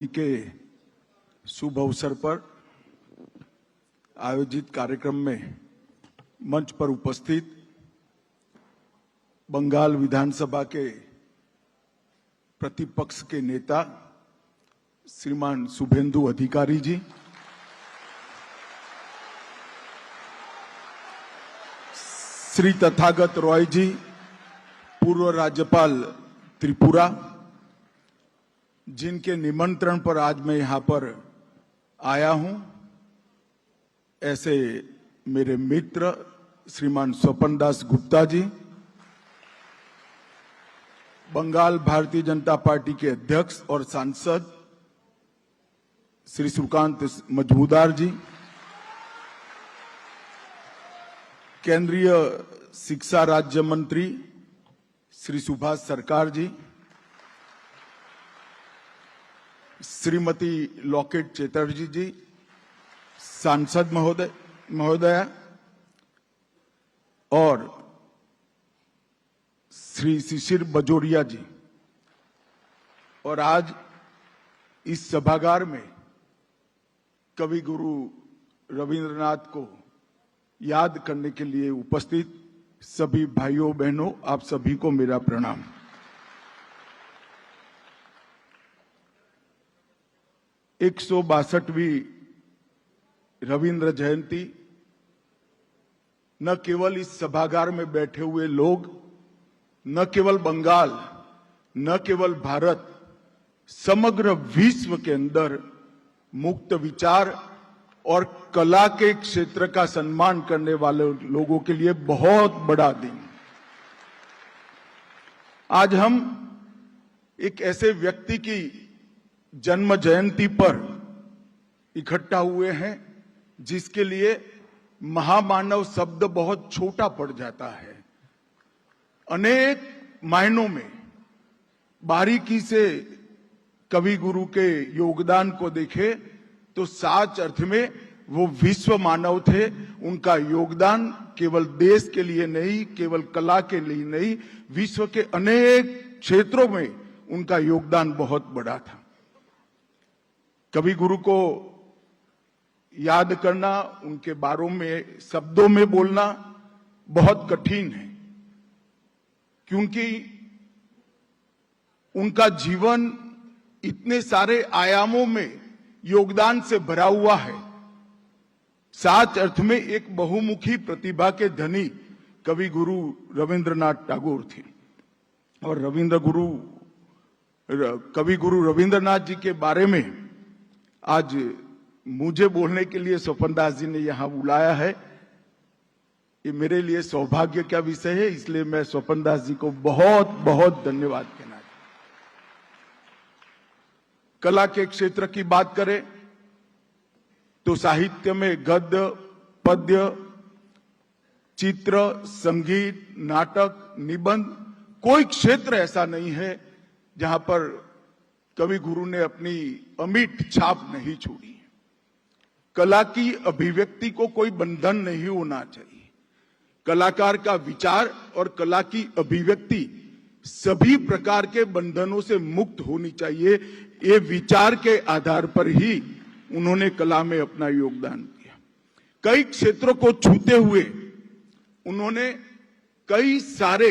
के शुभ अवसर पर आयोजित कार्यक्रम में मंच पर उपस्थित बंगाल विधानसभा के प्रतिपक्ष के नेता श्रीमान शुभेंदु अधिकारी जी, श्री तथागत रॉय जी, पूर्व राज्यपाल त्रिपुरा, जिनके निमंत्रण पर आज मैं यहां पर आया हूं, ऐसे मेरे मित्र श्रीमान स्वपन दास गुप्ता जी, बंगाल भारतीय जनता पार्टी के अध्यक्ष और सांसद श्री सुकांत मजमूदार जी, केंद्रीय शिक्षा राज्य मंत्री श्री सुभाष सरकार जी, श्रीमती लॉकेट चैटर्जी जी, सांसद महोदया और श्री शिशिर बजोरिया जी। और आज इस सभागार में कवि गुरु रविंद्रनाथ को याद करने के लिए उपस्थित सभी भाइयों बहनों, आप सभी को मेरा प्रणाम। एक 162वीं रविंद्र जयंती न केवल इस सभागार में बैठे हुए लोग, न केवल बंगाल, न केवल भारत, समग्र विश्व के अंदर मुक्त विचार और कला के क्षेत्र का सम्मान करने वाले लोगों के लिए बहुत बड़ा दिन। आज हम एक ऐसे व्यक्ति की जन्म जयंती पर इकट्ठा हुए हैं जिसके लिए महामानव शब्द बहुत छोटा पड़ जाता है। अनेक मायनों में बारीकी से कवि गुरु के योगदान को देखे तो सच अर्थ में वो विश्व मानव थे। उनका योगदान केवल देश के लिए नहीं, केवल कला के लिए नहीं, विश्व के अनेक क्षेत्रों में उनका योगदान बहुत बड़ा था। कवि गुरु को याद करना, उनके बारे में शब्दों में बोलना बहुत कठिन है, क्योंकि उनका जीवन इतने सारे आयामों में योगदान से भरा हुआ है। सच अर्थ में एक बहुमुखी प्रतिभा के धनी कवि गुरु रविंद्रनाथ टैगोर थे। और कवि गुरु रविंद्रनाथ जी के बारे में आज मुझे बोलने के लिए स्वपन दास जी ने यहां बुलाया है। ये मेरे लिए सौभाग्य का विषय है, इसलिए मैं स्वपन दास जी को बहुत बहुत धन्यवाद कहना चाहता हूं। कला के क्षेत्र की बात करें तो साहित्य में गद्य, पद्य, चित्र, संगीत, नाटक, निबंध, कोई क्षेत्र ऐसा नहीं है जहां पर कवि गुरु ने अपनी अमिट छाप नहीं छोड़ी। कला की अभिव्यक्ति को कोई बंधन नहीं होना चाहिए। कलाकार का विचार और कला की अभिव्यक्ति सभी प्रकार के बंधनों से मुक्त होनी चाहिए। ये विचार के आधार पर ही उन्होंने कला में अपना योगदान किया। कई क्षेत्रों को छूते हुए उन्होंने कई सारे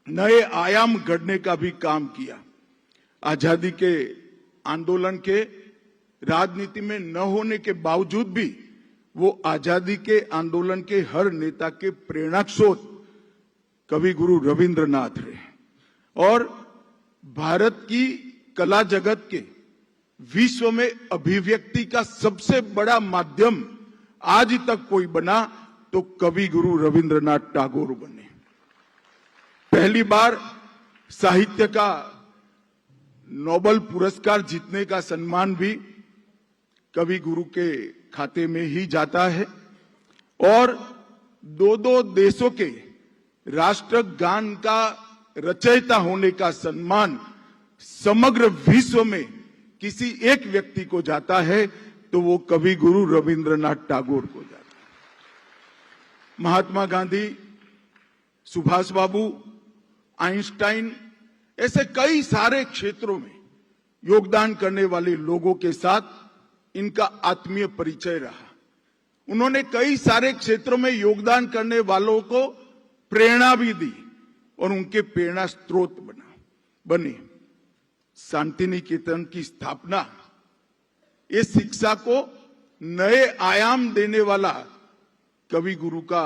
नए आयाम गढ़ने का भी काम किया। आजादी के आंदोलन के राजनीति में न होने के बावजूद भी वो आजादी के आंदोलन के हर नेता के प्रेरणा स्रोत कवि गुरु रविंद्रनाथ रहे। और भारत की कला जगत के विश्व में अभिव्यक्ति का सबसे बड़ा माध्यम आज तक कोई बना तो कवि गुरु रविंद्रनाथ टैगोर बने। पहली बार साहित्य का नोबेल पुरस्कार जीतने का सम्मान भी कवि गुरु के खाते में ही जाता है। और दो देशों के राष्ट्रगान का रचयिता होने का सम्मान समग्र विश्व में किसी एक व्यक्ति को जाता है तो वो कवि गुरु रविंद्रनाथ टैगोर को जाता है। महात्मा गांधी, सुभाष बाबू, आइंस्टाइन, ऐसे कई सारे क्षेत्रों में योगदान करने वाले लोगों के साथ इनका आत्मीय परिचय रहा। उन्होंने कई सारे क्षेत्रों में योगदान करने वालों को प्रेरणा भी दी और उनके प्रेरणा स्रोत बने। शांति निकेतन की स्थापना इस शिक्षा को नए आयाम देने वाला कवि गुरु का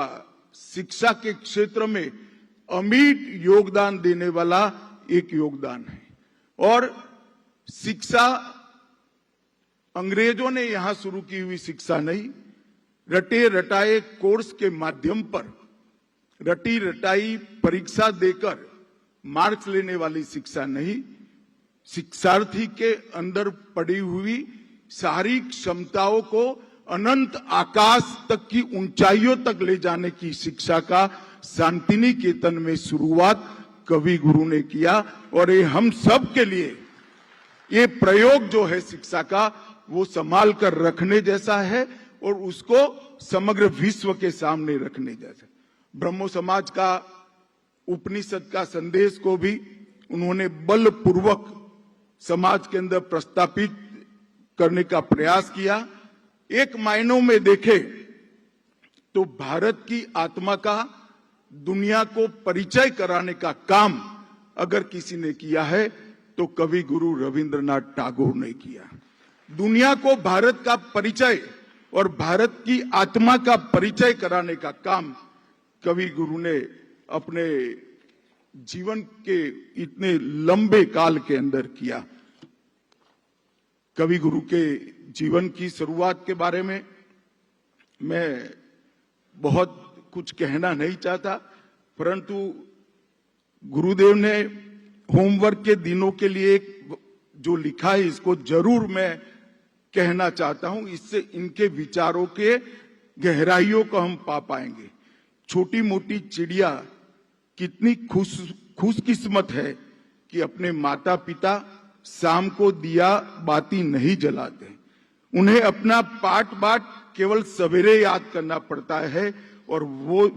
शिक्षा के क्षेत्र में अमिट योगदान देने वाला एक योगदान है। और शिक्षा अंग्रेजों ने यहां शुरू की हुई शिक्षा नहीं, रटे रटाए कोर्स के माध्यम पर रटी रटाई परीक्षा देकर मार्क्स लेने वाली शिक्षा नहीं, शिक्षार्थी के अंदर पड़ी हुई सारी क्षमताओं को अनंत आकाश तक की ऊंचाइयों तक ले जाने की शिक्षा का शांति निकेतन में शुरुआत कवि गुरु ने किया। और ये हम सब के लिए ये प्रयोग जो है शिक्षा का, वो संभाल कर रखने जैसा है और उसको समग्र विश्व के सामने रखने जैसा। ब्रह्मो समाज का उपनिषद का संदेश को भी उन्होंने बलपूर्वक समाज के अंदर प्रस्तापित करने का प्रयास किया। एक मायनों में देखे तो भारत की आत्मा का दुनिया को परिचय कराने का काम अगर किसी ने किया है तो कवि गुरु रविंद्रनाथ टैगोर ने किया। दुनिया को भारत का परिचय और भारत की आत्मा का परिचय कराने का काम कवि गुरु ने अपने जीवन के इतने लंबे काल के अंदर किया। कवि गुरु के जीवन की शुरुआत के बारे में मैं बहुत कुछ कहना नहीं चाहता, परंतु गुरुदेव ने होमवर्क के दिनों के लिए जो लिखा है इसको जरूर मैं कहना चाहता हूं। इससे इनके विचारों के गहराइयों को हम पा पाएंगे। छोटी मोटी चिड़िया कितनी खुशकिस्मत है कि अपने माता पिता शाम को दिया बाती नहीं जलाते। उन्हें अपना पाठ बाट केवल सवेरे याद करना पड़ता है और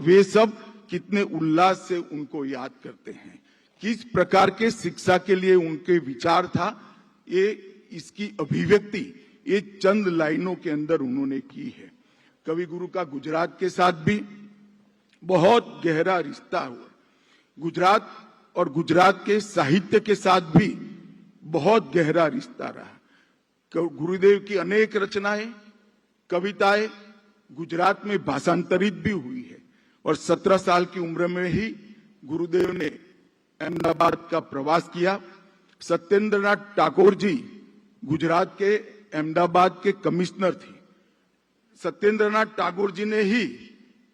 वे सब कितने उल्लास से उनको याद करते हैं। किस प्रकार के शिक्षा के लिए उनके विचार था, ये इसकी अभिव्यक्ति ये चंद लाइनों के अंदर उन्होंने की है। कवि गुरु का गुजरात के साथ भी बहुत गहरा रिश्ता हुआ। गुजरात और गुजरात के साहित्य के साथ भी बहुत गहरा रिश्ता रहा। गुरुदेव की अनेक रचनाएं, कविताएं गुजरात में भाषांतरित भी हुई है और 17 साल की उम्र में ही गुरुदेव ने अहमदाबाद का प्रवास किया। सत्येंद्रनाथ टैगोर जी गुजरात के अहमदाबाद के कमिश्नर थे। सत्येंद्रनाथ टैगोर जी ने ही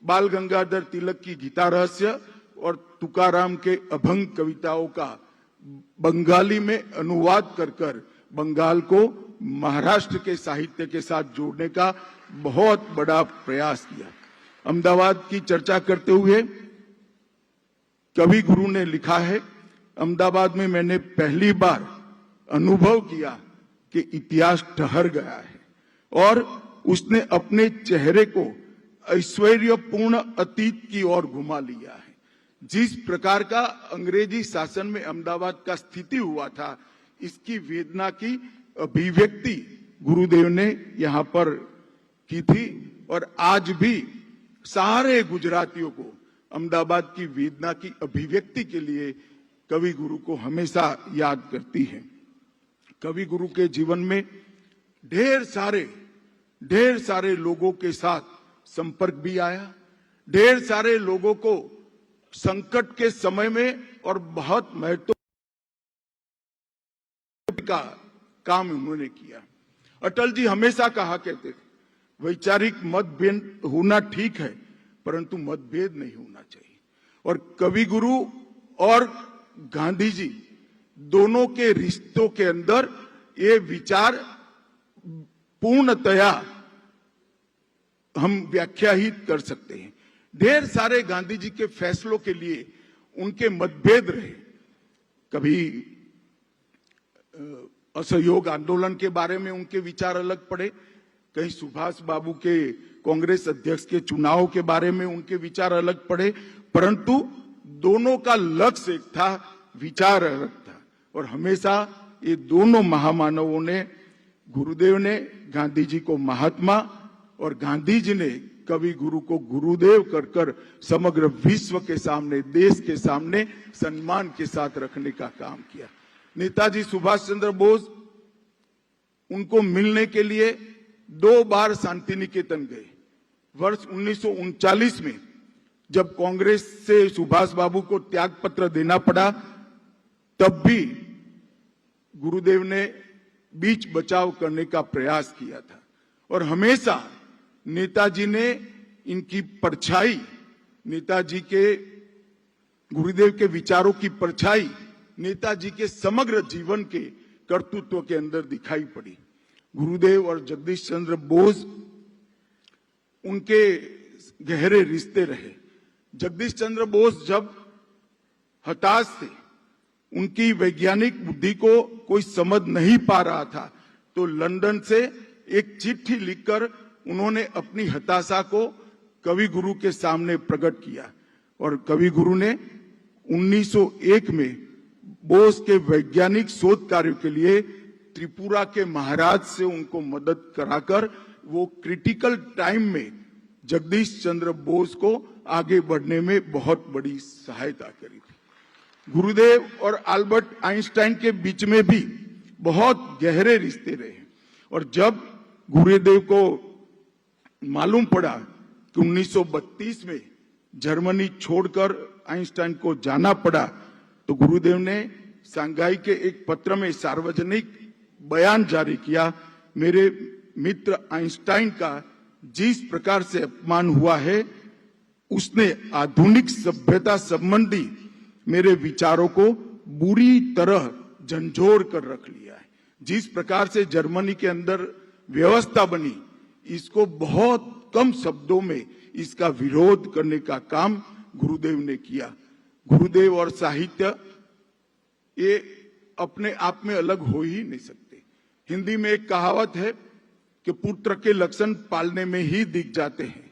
बाल गंगाधर तिलक की गीता रहस्य और तुकाराम के अभंग कविताओं का बंगाली में अनुवाद कर बंगाल को महाराष्ट्र के साहित्य के साथ जोड़ने का बहुत बड़ा प्रयास किया। अहमदाबाद की चर्चा करते हुए कवि गुरु ने लिखा है, अहमदाबाद में मैंने पहली बार अनुभव किया कि इतिहास ठहर गया है और उसने अपने चेहरे को ऐश्वर्यपूर्ण अतीत की ओर घुमा लिया है। जिस प्रकार का अंग्रेजी शासन में अहमदाबाद का स्थिति हुआ था, इसकी वेदना की अभिव्यक्ति गुरुदेव ने यहां पर की थी और आज भी सारे गुजरातियों को अहमदाबाद की वेदना की अभिव्यक्ति के लिए कवि गुरु को हमेशा याद करती है। कवि गुरु के जीवन में ढेर सारे लोगों के साथ संपर्क भी आया। ढेर सारे लोगों को संकट के समय में और बहुत महत्व का काम उन्होंने किया। अटल जी हमेशा कहा करते थे, वैचारिक मतभेद होना ठीक है परंतु मतभेद नहीं होना चाहिए। और कवि गुरु और गांधी जी दोनों के रिश्तों के अंदर ये विचार पूर्णतया हम व्याख्याहित कर सकते हैं। ढेर सारे गांधी जी के फैसलों के लिए उनके मतभेद रहे। कभी असहयोग आंदोलन के बारे में उनके विचार अलग पड़े, कहीं सुभाष बाबू के कांग्रेस अध्यक्ष के चुनाव के बारे में उनके विचार अलग पड़े, परंतु दोनों का लक्ष्य एक था, विचार अलग था। और हमेशा ये दोनों महामानवों ने, गुरुदेव ने गांधी जी को महात्मा और गांधी जी ने कवि गुरु को गुरुदेव कर कर समग्र विश्व के सामने, देश के सामने सम्मान के साथ रखने का काम किया। नेताजी सुभाष चंद्र बोस, उनको मिलने के लिए 2 बार शांति निकेतन गए। वर्ष 1939 में जब कांग्रेस से सुभाष बाबू को त्याग पत्र देना पड़ा, तब भी गुरुदेव ने बीच बचाव करने का प्रयास किया था और हमेशा नेताजी ने इनकी परछाई, नेताजी के, गुरुदेव के विचारों की परछाई नेताजी के समग्र जीवन के कर्तृत्व के अंदर दिखाई पड़ी। गुरुदेव और जगदीश चंद्र बोस, उनके गहरे रिश्ते रहे। जगदीश चंद्र बोस जब हताश थे, उनकी वैज्ञानिक बुद्धि को कोई समझ नहीं पा रहा था, तो लंदन से एक चिट्ठी लिखकर उन्होंने अपनी हताशा को कवि गुरु के सामने प्रकट किया और कवि गुरु ने 1901 में बोस के वैज्ञानिक शोध कार्य के लिए त्रिपुरा के महाराज से उनको मदद कराकर वो क्रिटिकल टाइम में जगदीश चंद्र बोस को आगे बढ़ने में बहुत बड़ी सहायता करी थी। गुरुदेव और अल्बर्ट आइंस्टाइन के बीच में भी बहुत गहरे रिश्ते रहे और जब गुरुदेव को मालूम पड़ा कि 1932 में जर्मनी छोड़कर आइंस्टाइन को जाना पड़ा, तो गुरुदेव ने शंघाई के एक पत्र में सार्वजनिक बयान जारी किया, मेरे मित्र आइंस्टाइन का जिस प्रकार से अपमान हुआ है, उसने आधुनिक सभ्यता संबंधी मेरे विचारों को बुरी तरह झंझोर कर रख लिया है। जिस प्रकार से जर्मनी के अंदर व्यवस्था बनी, इसको बहुत कम शब्दों में इसका विरोध करने का काम गुरुदेव ने किया। गुरुदेव और साहित्य ये अपने आप में अलग हो ही नहीं सकते। हिंदी में एक कहावत है कि पुत्र के लक्षण पालने में ही दिख जाते हैं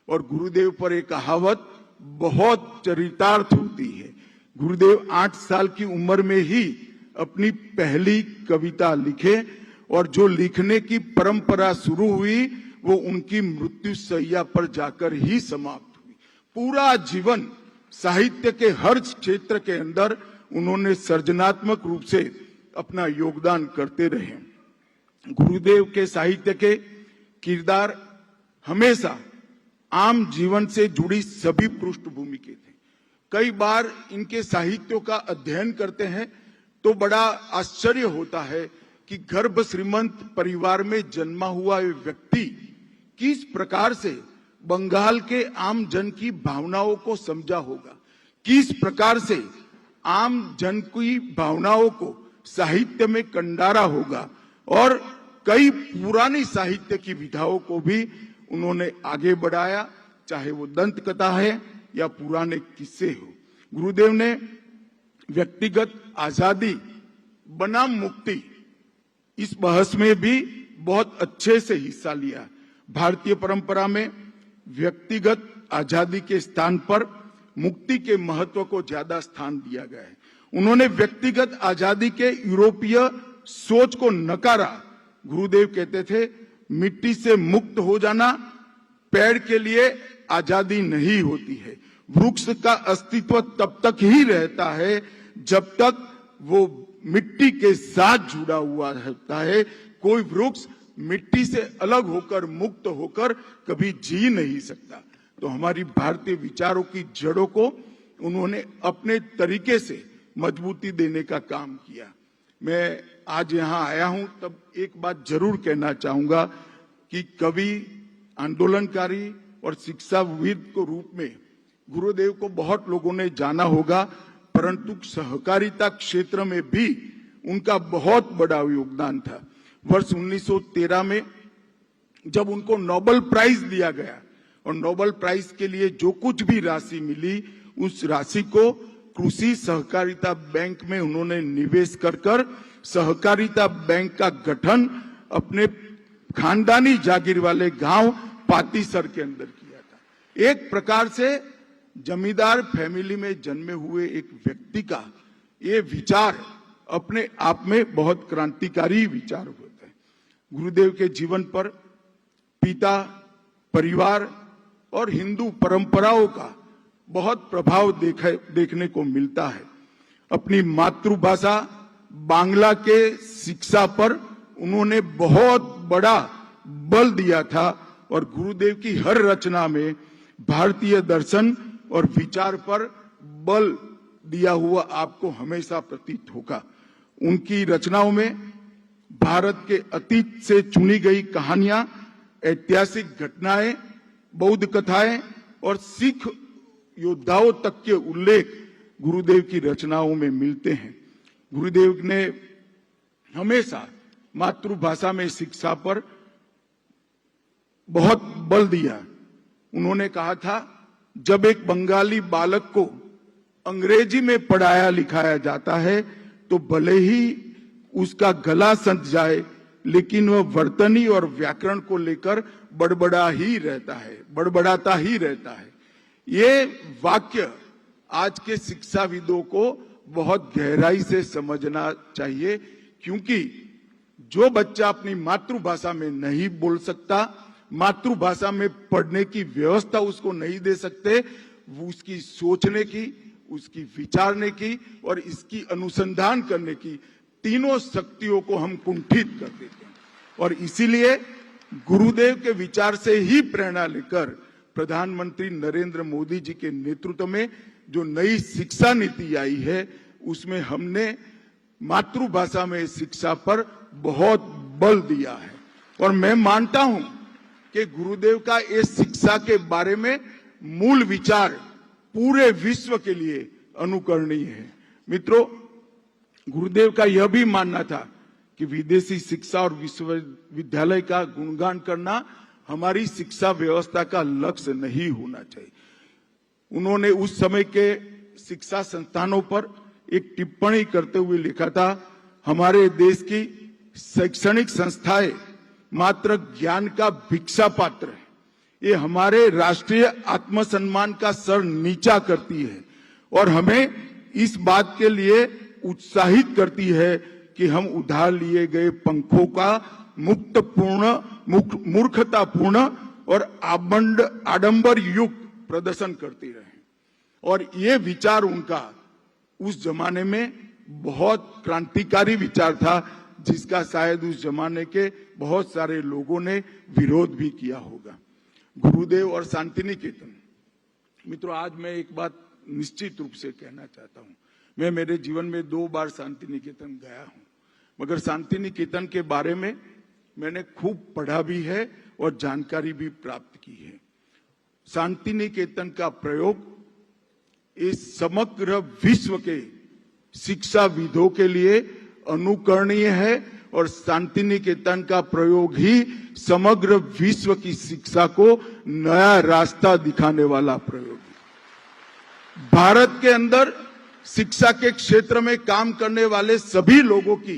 और गुरुदेव पर एक कहावत बहुत चरितार्थ होती है। गुरुदेव 8 साल की उम्र में ही अपनी पहली कविता लिखे और जो लिखने की परंपरा शुरू हुई वो उनकी मृत्यु शैया पर जाकर ही समाप्त हुई। पूरा जीवन साहित्य के हर क्षेत्र के अंदर उन्होंने सृजनात्मक रूप से अपना योगदान करते रहे। गुरुदेव के साहित्य के किरदार हमेशा आम जीवन से जुड़ी सभी पृष्ठभूमि के थे। कई बार इनके साहित्यों का अध्ययन करते हैं तो बड़ा आश्चर्य होता है कि गर्भ श्रीमंत परिवार में जन्मा हुआ ये व्यक्ति किस प्रकार से बंगाल के आम जन की भावनाओं को समझा होगा, किस प्रकार से आम जन की भावनाओं को साहित्य में कंडारा होगा और कई पुरानी साहित्य की विधाओं को भी उन्होंने आगे बढ़ाया, चाहे वो दंत कथा है या पुराने किस्से हो। गुरुदेव ने व्यक्तिगत आजादी बनाम मुक्ति, इस बहस में भी बहुत अच्छे से हिस्सा लिया। भारतीय परंपरा में व्यक्तिगत आजादी के स्थान पर मुक्ति के महत्व को ज्यादा स्थान दिया गया है। उन्होंने व्यक्तिगत आजादी के यूरोपीय सोच को नकारा। गुरुदेव कहते थे, मिट्टी से मुक्त हो जाना पेड़ के लिए आजादी नहीं होती है। वृक्ष का अस्तित्व तब तक ही रहता है जब तक वो मिट्टी के साथ जुड़ा हुआ रहता है। कोई वृक्ष मिट्टी से अलग होकर, मुक्त होकर कभी जी नहीं सकता। तो हमारी भारतीय विचारों की जड़ों को उन्होंने अपने तरीके से मजबूती देने का काम किया। मैं आज यहाँ आया हूं तब एक बात जरूर कहना चाहूंगा कि कवि, आंदोलनकारी और शिक्षाविद के रूप में गुरुदेव को बहुत लोगों ने जाना होगा, परंतु सहकारिता क्षेत्र में भी उनका बहुत बड़ा योगदान था। वर्ष 1913 में जब उनको नोबेल प्राइज दिया गया और नोबेल प्राइज के लिए जो कुछ भी राशि मिली, उस राशि को कृषि सहकारिता बैंक में उन्होंने निवेश कर सहकारिता बैंक का गठन अपने खानदानी जागीर वाले गांव पातीसर के अंदर किया था। एक प्रकार से जमींदार फैमिली में जन्मे हुए एक व्यक्ति का ये विचार अपने आप में बहुत क्रांतिकारी विचार होता है। गुरुदेव के जीवन पर पिता, परिवार और हिंदू परंपराओं का बहुत प्रभाव देखने को मिलता है। अपनी मातृभाषा बांग्ला के शिक्षा पर उन्होंने बहुत बड़ा बल दिया था और गुरुदेव की हर रचना में भारतीय दर्शन और विचार पर बल दिया हुआ आपको हमेशा प्रतीत होगा। उनकी रचनाओं में भारत के अतीत से चुनी गई कहानियां, ऐतिहासिक घटनाएं, बौद्ध कथाएं और सिख योद्धाओं तक के उल्लेख गुरुदेव की रचनाओं में मिलते हैं। गुरुदेव ने हमेशा मातृभाषा में शिक्षा पर बहुत बल दिया। उन्होंने कहा था, जब एक बंगाली बालक को अंग्रेजी में पढ़ाया लिखाया जाता है तो भले ही उसका गला सट जाए, लेकिन वह वर्तनी और व्याकरण को लेकर बड़बड़ाता ही रहता है। ये वाक्य आज के शिक्षाविदों को बहुत गहराई से समझना चाहिए, क्योंकि जो बच्चा अपनी मातृभाषा में नहीं बोल सकता, मातृभाषा में पढ़ने की व्यवस्था उसको नहीं दे सकते, वो उसकी सोचने की, उसकी विचारने की और इसकी अनुसंधान करने की तीनों शक्तियों को हम कुंठित कर देते हैं। और इसीलिए गुरुदेव के विचार से ही प्रेरणा लेकर प्रधानमंत्री नरेंद्र मोदी जी के नेतृत्व में जो नई शिक्षा नीति आई है, उसमें हमने मातृभाषा में शिक्षा पर बहुत बल दिया है। और मैं मानता हूं कि गुरुदेव का इस शिक्षा के बारे में मूल विचार पूरे विश्व के लिए अनुकरणीय है। मित्रों, गुरुदेव का यह भी मानना था कि विदेशी शिक्षा और विश्वविद्यालय का गुणगान करना हमारी शिक्षा व्यवस्था का लक्ष्य नहीं होना चाहिए। उन्होंने उस समय के शिक्षा संस्थानों पर एक टिप्पणी करते हुए लिखा था, हमारे देश की शैक्षणिक संस्थाएं मात्र ज्ञान का भिक्षा पात्र है। ये हमारे राष्ट्रीय आत्मसम्मान का सर नीचा करती है और हमें इस बात के लिए उत्साहित करती है कि हम उधार लिए गए पंखों का मूर्खतापूर्ण और आडंबर युक्त प्रदर्शन करती रहे। और ये विचार उनका उस जमाने में बहुत क्रांतिकारी विचार था, जिसका शायद उस जमाने के बहुत सारे लोगों ने विरोध भी किया होगा। गुरुदेव और शांति निकेतन। मित्रों, आज मैं एक बात निश्चित रूप से कहना चाहता हूं। मैं मेरे जीवन में 2 बार शांति निकेतन गया हूं, मगर शांति निकेतन के बारे में मैंने खूब पढ़ा भी है और जानकारी भी प्राप्त की है। शांति निकेतन का प्रयोग इस समग्र विश्व के शिक्षाविदों के लिए अनुकरणीय है और शांति निकेतन का प्रयोग ही समग्र विश्व की शिक्षा को नया रास्ता दिखाने वाला प्रयोग है। भारत के अंदर शिक्षा के क्षेत्र में काम करने वाले सभी लोगों की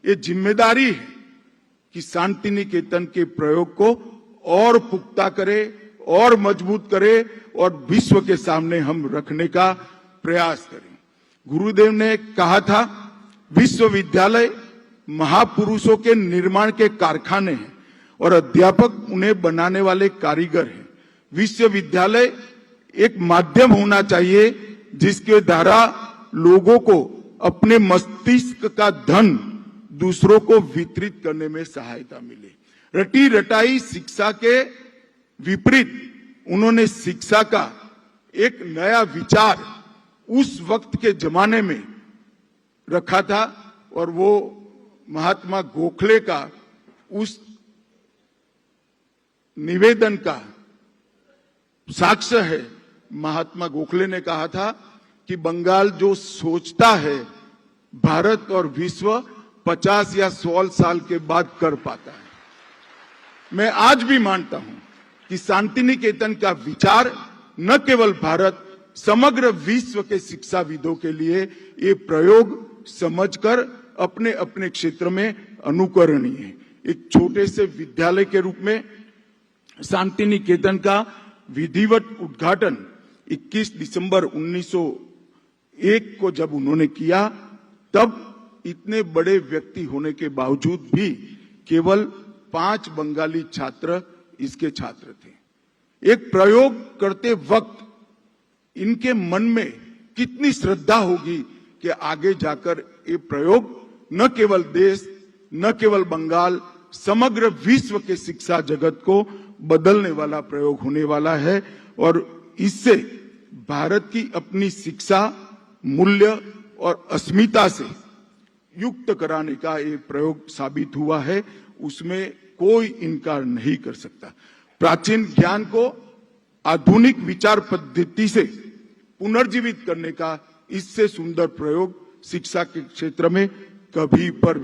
ये जिम्मेदारी है कि शांति निकेतन के प्रयोग को और पुख्ता करे और मजबूत करे और विश्व के सामने हम रखने का प्रयास करें। गुरुदेव ने कहा था, विश्वविद्यालय महापुरुषों के निर्माण के कारखाने हैं और अध्यापक उन्हें बनाने वाले कारीगर हैं। विश्वविद्यालय एक माध्यम होना चाहिए जिसके द्वारा लोगों को अपने मस्तिष्क का धन दूसरों को वितरित करने में सहायता मिले। रटी रटाई शिक्षा के विपरीत उन्होंने शिक्षा का एक नया विचार उस वक्त के जमाने में रखा था और वो महात्मा गोखले का उस निवेदन का साक्ष्य है। महात्मा गोखले ने कहा था कि बंगाल जो सोचता है भारत और विश्व 50 या 100 साल के बाद कर पाता है। मैं आज भी मानता हूं कि शांति निकेतन का विचार न केवल भारत, समग्र विश्व के शिक्षाविदों के लिए ये प्रयोग समझकर अपने अपने क्षेत्र में अनुकरणीय है। एक छोटे से विद्यालय के रूप में शांति निकेतन का विधिवत उद्घाटन 21 दिसंबर 1901 को जब उन्होंने किया, तब इतने बड़े व्यक्ति होने के बावजूद भी केवल 5 बंगाली छात्र इसके छात्र थे। एक प्रयोग करते वक्त इनके मन में कितनी श्रद्धा होगी कि आगे जाकर ये प्रयोग न केवल देश, न केवल बंगाल, समग्र विश्व के शिक्षा जगत को बदलने वाला प्रयोग होने वाला है और इससे भारत की अपनी शिक्षा, मूल्य और अस्मिता से युक्त कराने का ये प्रयोग साबित हुआ है, उसमें कोई इनकार नहीं कर सकता। प्राचीन ज्ञान को आधुनिक विचार पद्धति से पुनर्जीवित करने का इससे सुंदर प्रयोग शिक्षा के क्षेत्र में कहीं पर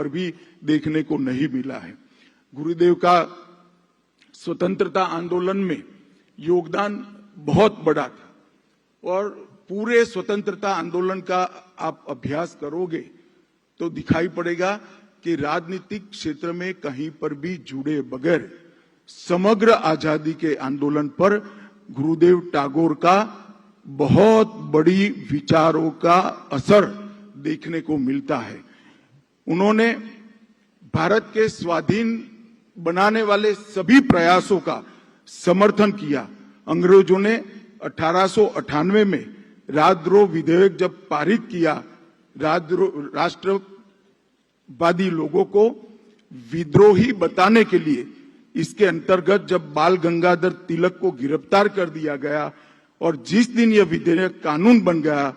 भी देखने को नहीं मिला है। गुरुदेव का स्वतंत्रता आंदोलन में योगदान बहुत बड़ा था और पूरे स्वतंत्रता आंदोलन का आप अभ्यास करोगे तो दिखाई पड़ेगा कि राजनीतिक क्षेत्र में कहीं पर भी जुड़े बगैर समग्र आजादी के आंदोलन पर गुरुदेव टैगोर का बहुत बड़ी विचारों का असर देखने को मिलता है। उन्होंने भारत के स्वाधीन बनाने वाले सभी प्रयासों का समर्थन किया। अंग्रेजों ने 1898 में राजद्रोह विधेयक जब पारित किया, राष्ट्रवादी लोगों को विद्रोही बताने के लिए इसके अंतर्गत जब बाल गंगाधर तिलक को गिरफ्तार कर दिया गया और जिस दिन यह विधेयक कानून बन गया,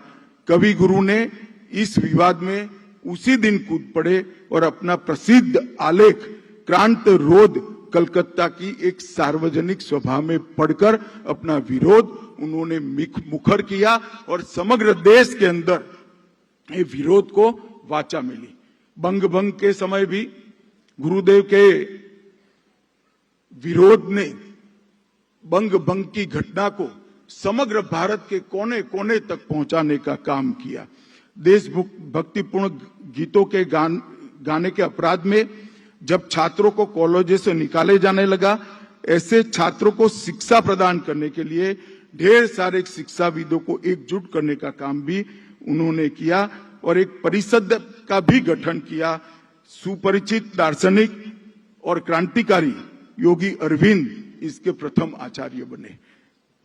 कवि गुरु ने इस विवाद में उसी दिन कूद पड़े और अपना प्रसिद्ध आलेख क्रांत रोध कलकत्ता की एक सार्वजनिक सभा में पढ़कर अपना विरोध उन्होंने मुखर किया और समग्र देश के अंदर ये विरोध को वाचा मिली। बंग भंग के समय भी गुरुदेव के विरोध ने बंग भंग की घटना को समग्र भारत के कोने कोने तक पहुंचाने का काम किया। देशभक्तिपूर्ण गीतों के गाने के अपराध में जब छात्रों को कॉलेजों से निकाले जाने लगा, ऐसे छात्रों को शिक्षा प्रदान करने के लिए ढेर सारे शिक्षाविदों को एकजुट करने का काम भी उन्होंने किया और एक परिषद का भी गठन किया। सुपरिचित दार्शनिक और क्रांतिकारी योगी अरविंद इसके प्रथम आचार्य बने।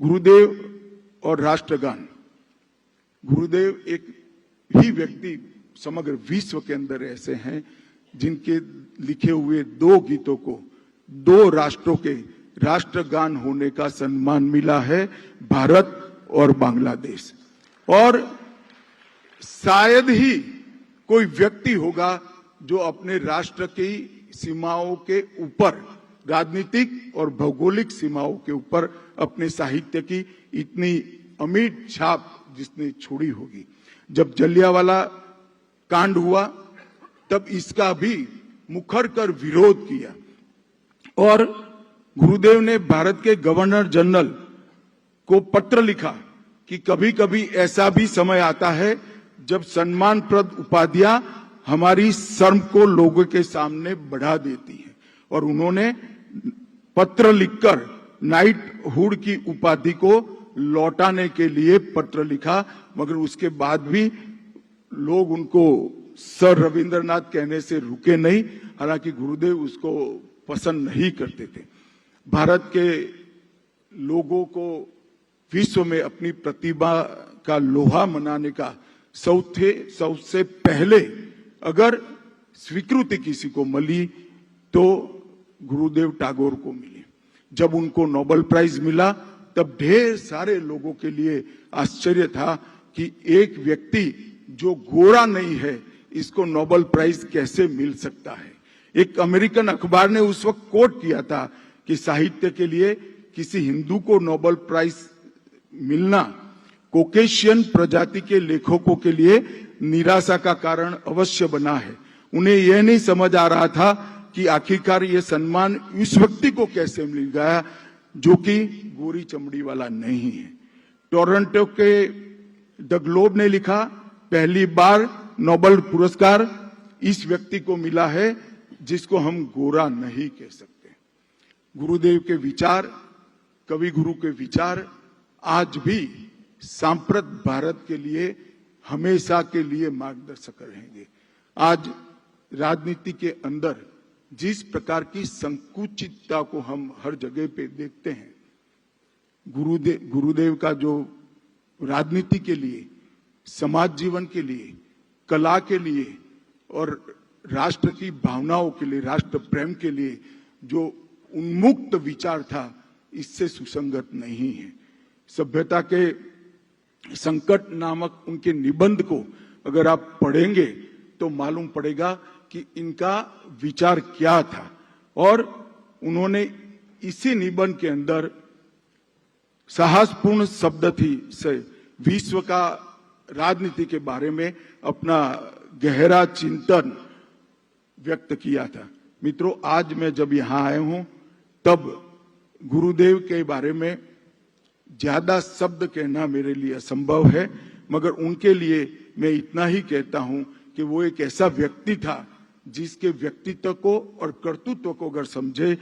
गुरुदेव और राष्ट्रगान, गुरुदेव एक ही व्यक्ति समग्र विश्व के अंदर ऐसे हैं जिनके लिखे हुए 2 गीतों को 2 राष्ट्रों के राष्ट्रगान होने का सम्मान मिला है, भारत और बांग्लादेश। और शायद ही कोई व्यक्ति होगा जो अपने राष्ट्र की सीमाओं के ऊपर, राजनीतिक और भौगोलिक सीमाओं के ऊपर अपने साहित्य की इतनी अमिट छाप जिसने छोड़ी होगी। जब जलियांवाला कांड हुआ तब इसका भी मुखर कर विरोध किया और गुरुदेव ने भारत के गवर्नर जनरल को पत्र लिखा कि कभी कभी ऐसा भी समय आता है जब सम्मानप्रद उपाधियां हमारी शर्म को लोगों के सामने बढ़ा देती हैं। और उन्होंने पत्र लिखकर नाइटहुड की उपाधि को लौटाने के लिए पत्र लिखा, मगर उसके बाद भी लोग उनको सर रविंद्रनाथ कहने से रुके नहीं, हालांकि गुरुदेव उसको पसंद नहीं करते थे। भारत के लोगों को विश्व में अपनी प्रतिभा का लोहा मनाने का सबसे पहले अगर स्वीकृति किसी को मिली तो गुरुदेव टैगोर को मिली। जब उनको नोबेल प्राइज मिला तब ढेर सारे लोगों के लिए आश्चर्य था कि एक व्यक्ति जो गोरा नहीं है इसको नोबेल प्राइज कैसे मिल सकता है। एक अमेरिकन अखबार ने उस वक्त कोट किया था कि साहित्य के लिए किसी हिंदू को नोबेल प्राइज मिलना कोकेशियन प्रजाति के लेखकों के लिए निराशा का कारण अवश्य बना है। उन्हें यह नहीं समझ आ रहा था कि आखिरकार ये सम्मान उस व्यक्ति को कैसे मिल गया जो कि गोरी चमड़ी वाला नहीं है। टोरंटो के द ग्लोब ने लिखा, पहली बार नोबेल पुरस्कार इस व्यक्ति को मिला है जिसको हम गोरा नहीं कह सकते। गुरुदेव के विचार, कवि गुरु के विचार आज भी सांप्रत भारत के लिए हमेशा के लिए मार्गदर्शक रहेंगे। आज राजनीति के अंदर जिस प्रकार की संकुचितता को हम हर जगह पे देखते हैं, गुरुदेव का जो राजनीति के लिए, समाज जीवन के लिए, कला के लिए और राष्ट्र की भावनाओं के लिए, राष्ट्र प्रेम के लिए जो उन्मुक्त विचार था, इससे सुसंगत नहीं है। सभ्यता के संकट नामक उनके निबंध को अगर आप पढ़ेंगे तो मालूम पड़ेगा कि इनका विचार क्या था। और उन्होंने इसी निबंध के अंदर साहसपूर्ण शब्द थी से विश्व का राजनीति के बारे में अपना गहरा चिंतन व्यक्त किया था। मित्रों, आज मैं जब यहां आया हूं तब गुरुदेव के बारे में ज्यादा शब्द कहना मेरे लिए असंभव है, मगर उनके लिए मैं इतना ही कहता हूं कि वो एक ऐसा व्यक्ति था जिसके व्यक्तित्व को और कर्तृत्व को अगर समझे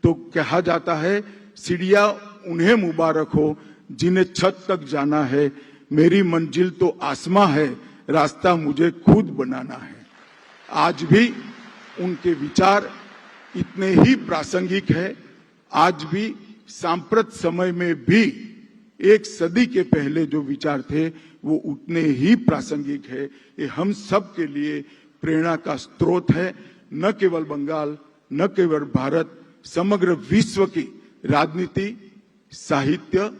तो कहा जाता है, सीढ़ियां उन्हें मुबारक हो जिन्हें छत तक जाना है, मेरी मंजिल तो आसमां है, रास्ता मुझे खुद बनाना है। आज भी उनके विचार इतने ही प्रासंगिक है। आज भी सांप्रत समय में भी एक सदी के पहले जो विचार थे वो उतने ही प्रासंगिक है। ये हम सब के लिए प्रेरणा का स्रोत है। न केवल बंगाल, न केवल भारत, समग्र विश्व की राजनीति, साहित्य,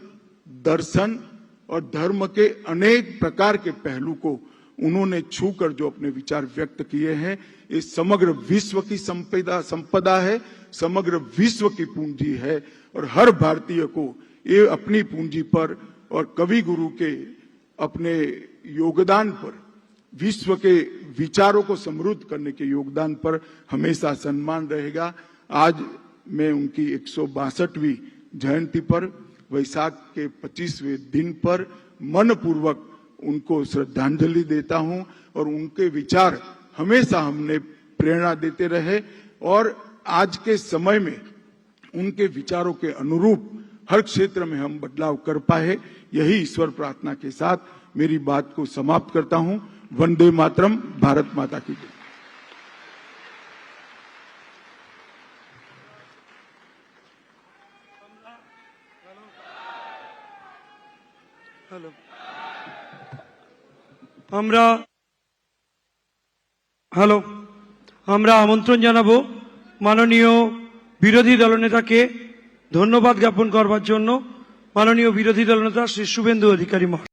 दर्शन और धर्म के अनेक प्रकार के पहलू को उन्होंने छूकर जो अपने विचार व्यक्त किए हैं, ये समग्र विश्व की संपदा है, समग्र विश्व की पूंजी है। और हर भारतीय को ये अपनी पूंजी पर और कवि गुरु के अपने योगदान पर, विश्व के विचारों को समृद्ध करने के योगदान पर हमेशा सम्मान रहेगा। आज मैं उनकी 162वीं जयंती पर, वैशाख के 25वें दिन पर मनपूर्वक उनको श्रद्धांजलि देता हूं और उनके विचार हमेशा हमने प्रेरणा देते रहे और आज के समय में उनके विचारों के अनुरूप हर क्षेत्र में हम बदलाव कर पाए, यही ईश्वर प्रार्थना के साथ मेरी बात को समाप्त करता हूं। वंदे मातरम। भारत माता की जय। আমরা আমন্ত্রণ জানাবো মাননীয় বিরোধী দলনেতাকে ধন্যবাদ জ্ঞাপন করবার জন্য মাননীয় বিরোধী দলনেতা শ্রী শুভেন্দু অধিকারী মহাশয়।